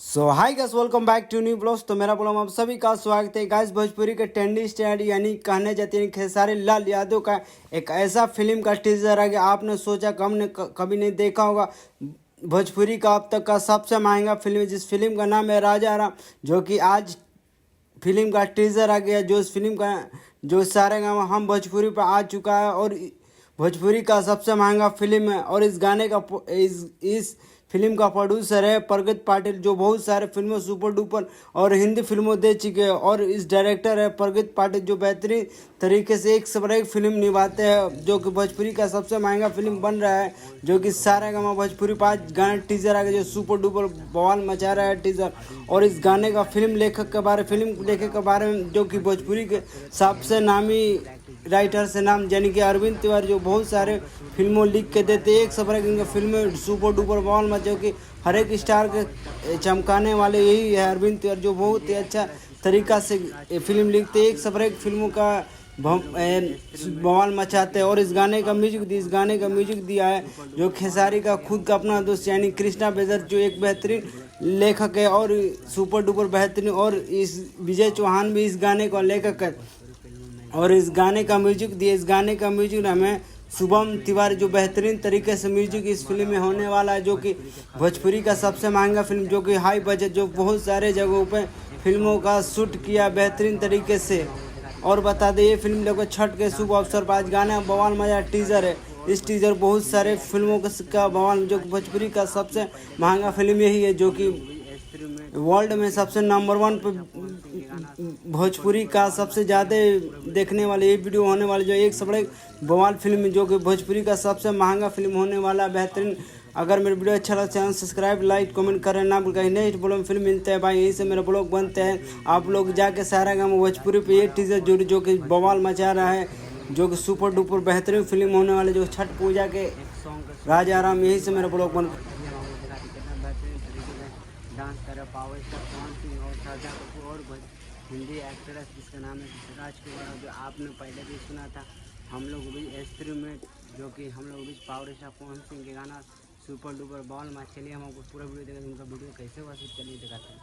So hi guys, welcome back to new blogs. तो मेरा blog आप सभी का स्वागत है गाइस। भोजपुरी के ट्रेंडी स्टार यानी कहने जाते हैं खेसारी लाल यादव का एक ऐसा फिल्म का टीजर है कि आपने सोचा कभी नहीं देखा होगा। भोजपुरी का अब तक का सबसे महंगा फिल्म है, जिस फिल्म का नाम है राजा राम, जो कि आज फिल्म का टीजर आ गया। जो इस फिल्म का जो सारे गाँव हम भोजपुरी पर आ चुका है और भोजपुरी का सबसे महंगा फिल्म है। और इस गाने का इस फिल्म का प्रोड्यूसर है प्रगत पाटिल, जो बहुत सारे फिल्मों सुपर डुपर और हिंदी फिल्मों दे चुके हैं। और इस डायरेक्टर है प्रगत पाटिल, जो बेहतरीन तरीके से एक से बड़ा एक फिल्म निभाते हैं, जो कि भोजपुरी का सबसे महंगा फिल्म बन रहा है। जो कि सारे गाँव भोजपुरी 5 गाने टीजर आ गए, जो सुपर डुपर बवाल मचा रहा है टीजर। और इस गाने का फिल्म लेखक के बारे में जो कि भोजपुरी के सबसे नामी राइटर से नाम यानी कि अरविंद तिवारी, जो बहुत सारे फिल्मों लिख के देते एक सब इनका फिल्में सुपर डुपर बॉल में, जो कि हर एक स्टार के चमकाने वाले यही है अरविंद तिवारी, जो बहुत ही अच्छा तरीका से फिल्म लिखते एक सब एक फिल्मों का बवाल मचाते हैं। और इस गाने का म्यूजिक दिया है जो खेसारी का खुद का अपना दोस्त यानी कृष्णा बेदर, जो एक बेहतरीन लेखक है और सुपर डुपर बेहतरीन। और इस विजय चौहान भी इस गाने का लेखक है और इस गाने का म्यूजिक हमें शुभम तिवारी, जो बेहतरीन तरीके से म्यूजिक इस फिल्म में होने वाला है। जो कि भोजपुरी का सबसे महंगा फिल्म, जो कि हाई बजट, जो बहुत सारे जगहों पे फिल्मों का शूट किया बेहतरीन तरीके से। और बता दें, ये फिल्म देखो छठ के शुभ अवसर पर आज गाना बवाल मजा टीजर है। इस टीजर बहुत सारे फिल्मों का बवाल, जो कि भोजपुरी का सबसे महंगा फिल्म यही है, जो कि वर्ल्ड में सबसे नंबर 1 पर भोजपुरी का सबसे ज़्यादा देखने वाले ये वीडियो होने वाले, जो एक से बड़े बवाल फिल्म, जो कि भोजपुरी का सबसे महंगा फिल्म होने वाला बेहतरीन। अगर मेरा वीडियो अच्छा लगता है चैनल सब्सक्राइब लाइक कमेंट करें ना भूल। कहीं नेक्स्ट ब्लॉग में फिल्म मिलते हैं भाई, यहीं से मेरा ब्लॉग बनते हैं। आप लोग जाके सारा गाँव भोजपुरी पे ये टीजर जुड़ी, जो कि बवाल मचा रहा है, जो कि सुपर डुपर बेहतरीन फिल्म होने वाले, जो छठ पूजा के राजा राम, यहीं से मेरा ब्लॉग बन डांस कर पावर स्टार पवन सिंह और शारदा कपूर और हिंदी एक्ट्रेस जिसका नाम है राजकुमार, जो आपने पहले भी सुना था। हम लोग भी S3 में, जो कि हम लोग भी पावर स्टार पवन सिंह के गाना सुपर डुपर बॉल में। चलिए हम आपको पूरा वीडियो देखेंगे, उनका वीडियो कैसे हुआ चलिए दिखाते हैं।